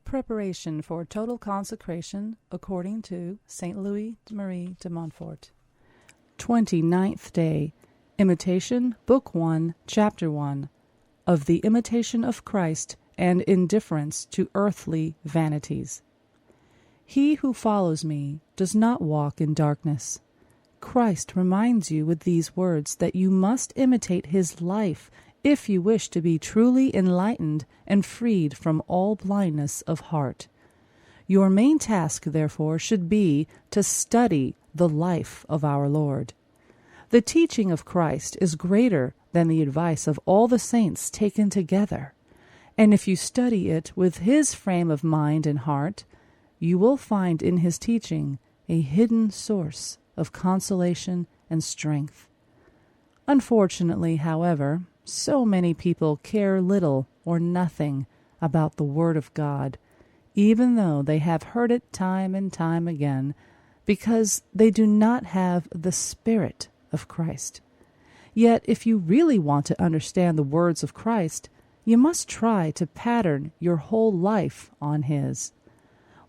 Preparation for Total Consecration according to St. Louis Marie de Montfort. 29th Day. Imitation, Book 1, Chapter 1, of the Imitation of Christ and Indifference to Earthly Vanities. He who follows me does not walk in darkness. Christ reminds you with these words that you must imitate his life if you wish to be truly enlightened and freed from all blindness of heart. Your main task, therefore, should be to study the life of our Lord. The teaching of Christ is greater than the advice of all the saints taken together, and if you study it with his frame of mind and heart, you will find in his teaching a hidden source of consolation and strength. Unfortunately, however, so many people care little or nothing about the Word of God, even though they have heard it time and time again, because they do not have the Spirit of Christ. Yet, if you really want to understand the words of Christ, you must try to pattern your whole life on his.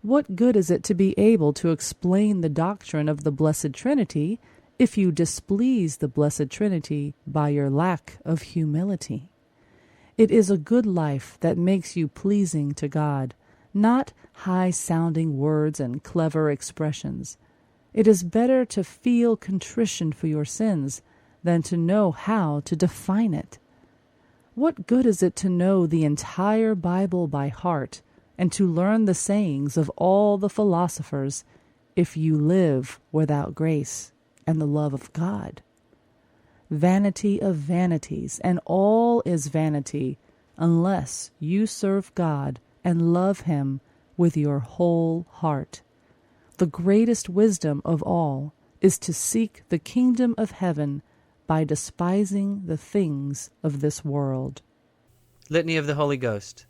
What good is it to be able to explain the doctrine of the Blessed Trinity if you displease the Blessed Trinity by your lack of humility? It is a good life that makes you pleasing to God, not high-sounding words and clever expressions. It is better to feel contrition for your sins than to know how to define it. What good is it to know the entire Bible by heart and to learn the sayings of all the philosophers if you live without grace and the love of God? Vanity of vanities, and all is vanity unless you serve God and love him with your whole heart. The greatest wisdom of all is to seek the kingdom of heaven by despising the things of this world. Litany of the Holy Ghost.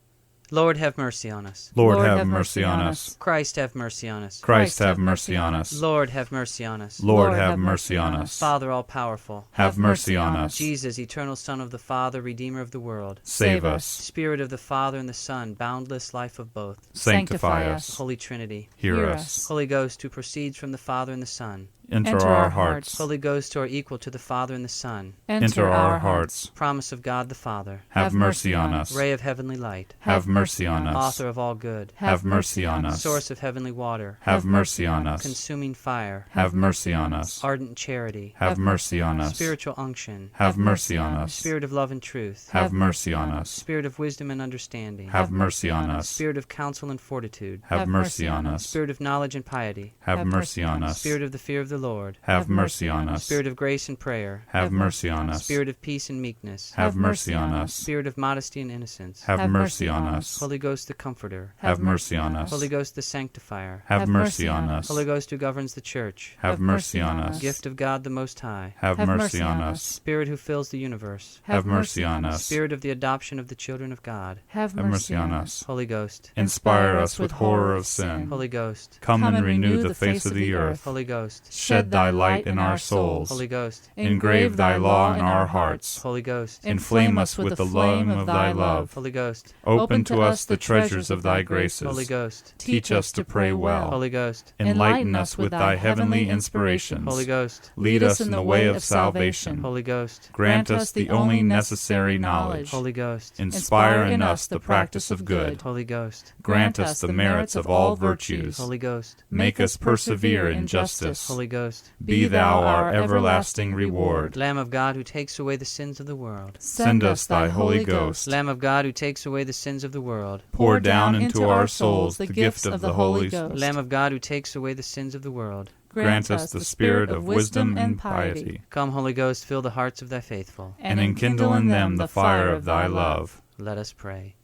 Lord, have mercy on us. Lord, have mercy on us. Christ, have mercy on us. Christ, have mercy on us. Lord, have mercy on us. Lord, have mercy on us. Father all-powerful, have mercy on us. Jesus, eternal Son of the Father, Redeemer of the world, save us. Spirit of the Father and the Son, boundless life of both, sanctify us. Holy Trinity, hear us. Holy Ghost, who proceeds from the Father and the Son, enter our hearts. Holy Ghost, who are equal to the Father and the Son, enter our hearts. Promise of God the Father, have mercy on us. Ray of heavenly light, have mercy on us. Author of all good, have mercy on us. Source of heavenly water, have mercy on us. Consuming fire, have mercy on us. Ardent charity, have mercy on us. Spiritual unction, have mercy on us. Spirit of love and truth, have mercy on us. Spirit of wisdom and understanding, have mercy on us. Spirit of counsel and fortitude, have mercy on us. Spirit of knowledge and piety, have mercy on us. Spirit of the fear of the Lord, have mercy on us. Spirit of grace and prayer, have mercy on us. Spirit of peace and meekness, have mercy on us. Spirit of modesty and innocence, have mercy on us. Holy Ghost the Comforter, have mercy on us. Holy Ghost the Sanctifier, have mercy on us. Holy Ghost who governs the Church, have mercy on us. Gift of God the Most High, have mercy on us. Spirit who fills the universe, have mercy on us. Spirit of the adoption of the children of God, have mercy on us. Holy Ghost, inspire us with horror of sin. Holy Ghost, come and renew the face of the earth. Holy Ghost, shed thy light in our souls. Holy Ghost, engrave thy law in our hearts. Holy Ghost, inflame us with the flame of thy love. Holy Ghost, open to us the treasures of thy graces. Holy Ghost, teach us to pray well. Holy Ghost, enlighten us with thy heavenly inspirations. Holy Ghost, lead us in the way of salvation. Holy Ghost, grant us the only necessary knowledge. Holy Ghost, inspire in us the practice of good. Holy Ghost, grant us the merits of all virtues. Holy Ghost, make us persevere in justice. Holy Ghost, be thou our everlasting reward. Lamb of God who takes away the sins of the world, send us thy Holy Ghost. Lamb of God who takes away the sins of the world, pour down into our souls the gift of the Holy Ghost. Lamb of God who takes away the sins of the world, grant us the spirit of wisdom and piety. Come, Holy Ghost, fill the hearts of thy faithful, and enkindle in them the fire of thy love. Let us pray.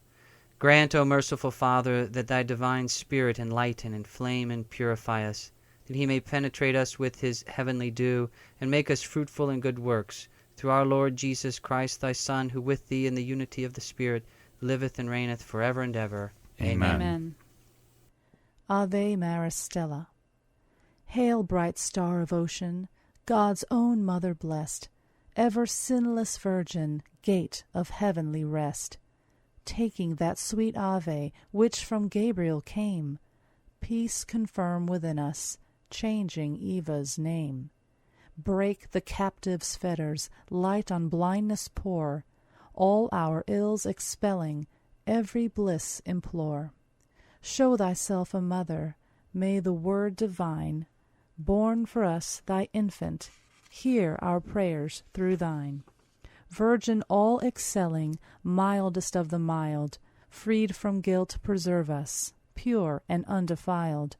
Grant, O merciful Father, that thy divine Spirit enlighten, inflame, and purify us, that he may penetrate us with his heavenly dew, and make us fruitful in good works, through our Lord Jesus Christ, thy Son, who with thee in the unity of the Spirit liveth and reigneth forever and ever. Amen. Amen. Ave Maris Stella. Hail, bright star of ocean, God's own mother blessed, ever sinless virgin, gate of heavenly rest. taking that sweet Ave which from Gabriel came, peace confirm within us, changing Eva's name. Break the captive's fetters, light on blindness pour, all our ills expelling, every bliss implore. Show thyself a mother, may the Word divine, born for us thy infant, hear our prayers through thine. Virgin all excelling, mildest of the mild, freed from guilt preserve us, pure and undefiled.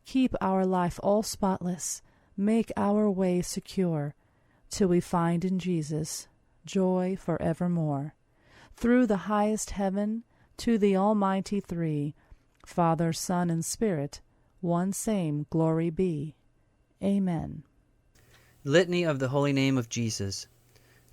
Keep our life all spotless, make our way secure, till we find in Jesus joy forevermore. Through the highest heaven, to the Almighty Three, Father, Son, and Spirit, one same glory be. Amen. Litany of the Holy Name of Jesus.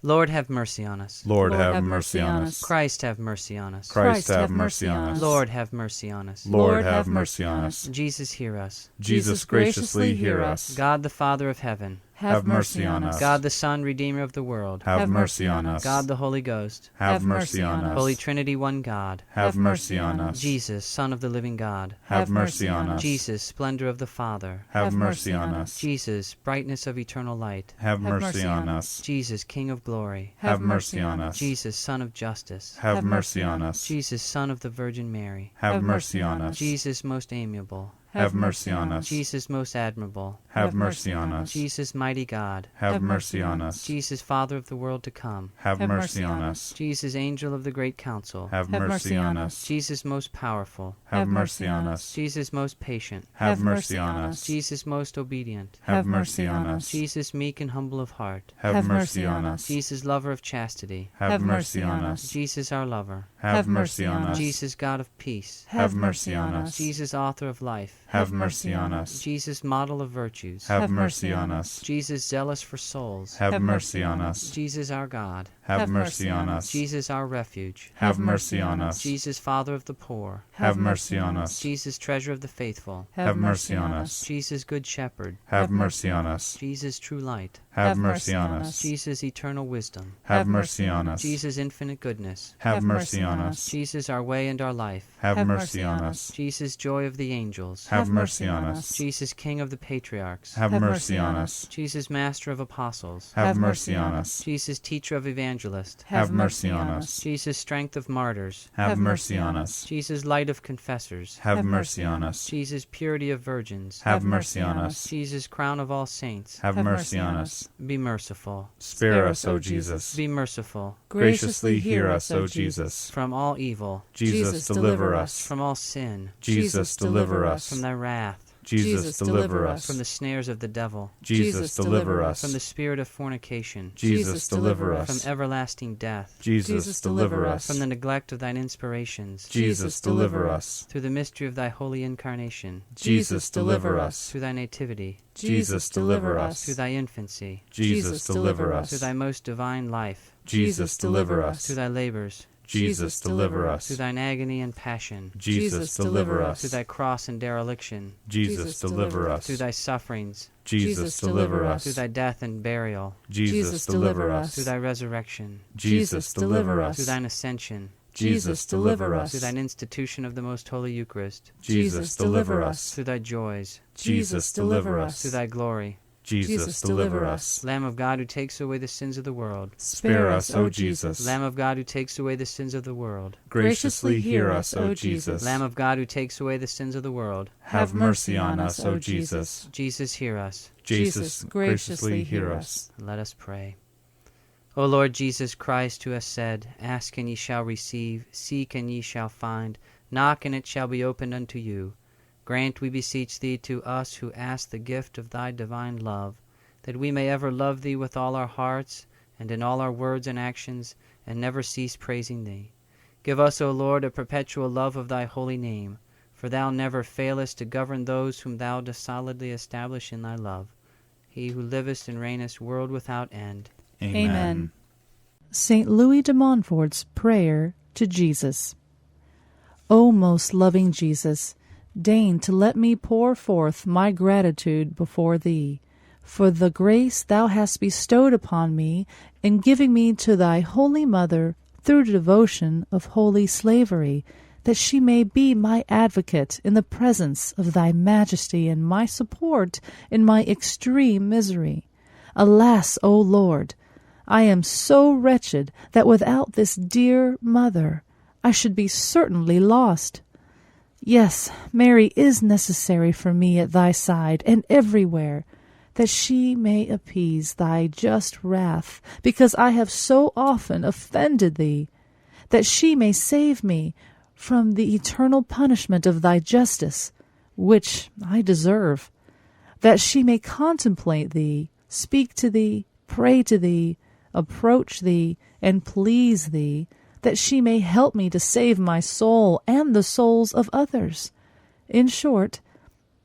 Lord, have mercy on us. Lord, have mercy on us. Christ, have mercy on us. Christ, have mercy on us. Lord, have mercy on us. Lord, have mercy on us. Jesus, hear us. Jesus, graciously hear us. God, the Father of heaven, have mercy on us. God, the Son, Redeemer of the world, have mercy on us. God, the Holy Ghost, have mercy on us. Holy Trinity, one God, have mercy on us. Jesus, Son of the living God, have mercy on us. Jesus, splendor of the Father, have mercy on us. Jesus, brightness of eternal light, have mercy on us. Jesus, King of glory, have mercy on us. Jesus, Son of justice, have mercy on us. Jesus, Son of the Virgin Mary, have mercy on us. Jesus, most amiable, have mercy on us. Jesus, most admirable, have mercy on us. Jesus, mighty God, have mercy on us. Jesus, Father of the world to come, have mercy on us. Jesus, Angel of the great council, have mercy on us. Jesus, most powerful, have mercy on us. Jesus, most patient, have mercy on us. Jesus, most obedient, have mercy on us. Jesus, meek and humble of heart, have mercy on us. Jesus, lover of chastity, have mercy on us. Jesus, our lover, have mercy on us. Jesus, God of peace, have mercy on us. Jesus, author of life, have mercy on us. Jesus, model of virtues, have mercy on us. Jesus, zealous for souls, have mercy on us. Jesus, our God, have mercy on us. Jesus, our refuge, have mercy on us. Jesus, Father of the poor, have mercy on us. Jesus, treasure of the faithful, have mercy on us. Jesus, good shepherd, have mercy on us. Jesus, true light, have mercy on us. Jesus, eternal wisdom, have mercy on us. Jesus, infinite goodness, have mercy on us. Jesus, our way and our life, have mercy on us. Jesus, joy of the angels, have mercy on us. Jesus, King of the patriarchs, have mercy on us. Jesus, Master of apostles, have mercy on us. Jesus, teacher of evangelists, have mercy on us. Jesus, strength of martyrs, have mercy on us. Jesus, light of confessors, have mercy on us. Jesus, purity of virgins, have mercy on us. Jesus, crown of all saints, have mercy on us. Be merciful. Spare us, O Jesus. Be merciful. Graciously hear us, O Jesus. From all evil, Jesus, deliver us. from all sin, Jesus, deliver us. from thy wrath, Jesus, deliver us. from the snares of the devil, Jesus, deliver us. from the spirit of fornication, Jesus, deliver from us. everlasting death, Jesus, deliver us. from the neglect of thine inspirations, Jesus, deliver us. through the mystery of thy holy incarnation, Jesus, deliver us. through thy nativity, Jesus, deliver us. through thy infancy, Jesus, deliver through us. thy most divine life, Jesus, deliver us. through thy labors, Jesus, deliver us. through thine agony and passion, Jesus, deliver us. through thy cross and dereliction, Jesus, deliver us. through thy sufferings, Jesus, deliver us. through thy death and burial, Jesus, deliver us. through thy resurrection, Jesus, deliver us. through thine ascension, Jesus, deliver us. through thine institution of the most holy Eucharist, Jesus, deliver us. through thy joys, Jesus, deliver us. through thy glory, Jesus, deliver us. Lamb of God who takes away the sins of the world, Spare us, O Jesus. Lamb of God who takes away the sins of the world, Graciously hear us, O Jesus. Lamb of God who takes away the sins of the world, Have mercy on us, O Jesus. Jesus, hear us. Jesus, graciously hear us. Let us pray. O Lord Jesus Christ, who hast said, Ask and ye shall receive, seek and ye shall find, knock and it shall be opened unto you. Grant, we beseech thee, to us who ask the gift of thy divine love, that we may ever love thee with all our hearts, and in all our words and actions, and never cease praising thee. Give us, O Lord, a perpetual love of thy holy name, for thou never failest to govern those whom thou dost solidly establish in thy love. He who livest and reignest world without end. Amen. St. Louis de Montfort's Prayer to Jesus. O most loving Jesus, deign to let me pour forth my gratitude before thee, for the grace thou hast bestowed upon me in giving me to thy Holy Mother through devotion of holy slavery, that she may be my advocate in the presence of thy majesty and my support in my extreme misery. Alas, O Lord, I am so wretched that without this dear mother I should be certainly lost. Yes, Mary is necessary for me at thy side and everywhere, that she may appease thy just wrath, because I have so often offended thee, that she may save me from the eternal punishment of thy justice, which I deserve, that she may contemplate thee, speak to thee, pray to thee, approach thee, and please thee, that she may help me to save my soul and the souls of others. In short,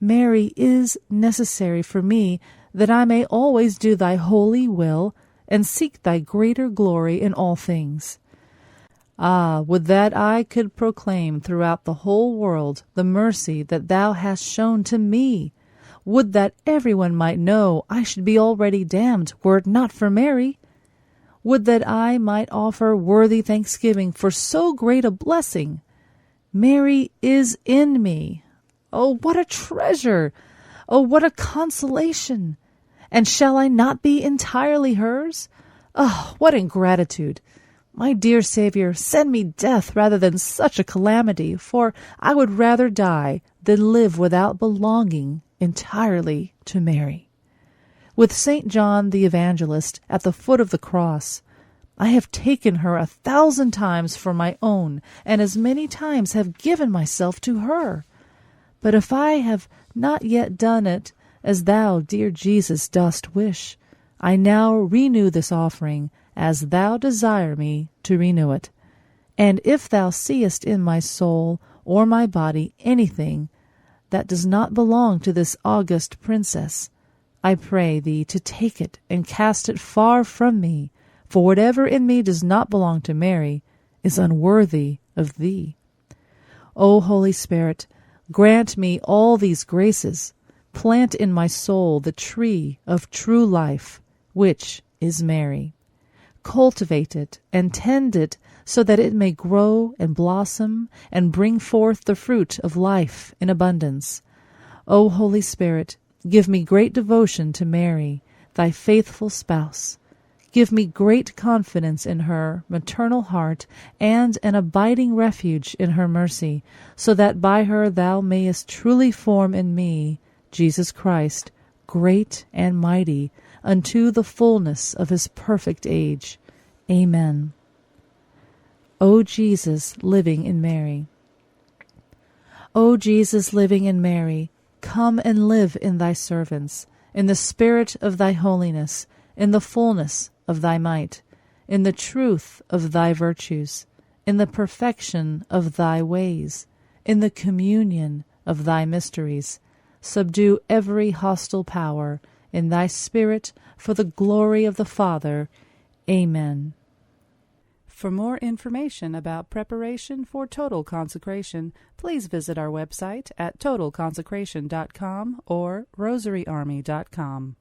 Mary is necessary for me, that I may always do thy holy will and seek thy greater glory in all things. Ah, would that I could proclaim throughout the whole world the mercy that thou hast shown to me! Would that everyone might know I should be already damned, were it not for Mary! Would that I might offer worthy thanksgiving for so great a blessing! Mary is in me. Oh, what a treasure! Oh, what a consolation! And shall I not be entirely hers? Oh, what ingratitude! My dear Savior, send me death rather than such a calamity, for I would rather die than live without belonging entirely to Mary. With St. John the Evangelist at the foot of the cross, I have taken her 1,000 times for my own, and as many times have given myself to her. But if I have not yet done it as thou, dear Jesus, dost wish, I now renew this offering as thou desire me to renew it. And if thou seest in my soul or my body anything that does not belong to this august princess, I pray thee to take it and cast it far from me, for whatever in me does not belong to Mary is unworthy of thee. O Holy Spirit, grant me all these graces. Plant in my soul the tree of true life, which is Mary. Cultivate it and tend it so that it may grow and blossom and bring forth the fruit of life in abundance. O Holy Spirit, give me great devotion to Mary, thy faithful spouse. Give me great confidence in her maternal heart and an abiding refuge in her mercy, so that by her thou mayest truly form in me, Jesus Christ, great and mighty, unto the fullness of his perfect age. Amen. O Jesus, living in Mary. O Jesus, living in Mary, come and live in thy servants, in the spirit of thy holiness, in the fullness of thy might, in the truth of thy virtues, in the perfection of thy ways, in the communion of thy mysteries. Subdue every hostile power in thy Spirit for the glory of the Father. Amen. For more information about preparation for total consecration, please visit our website at totalconsecration.com or rosaryarmy.com.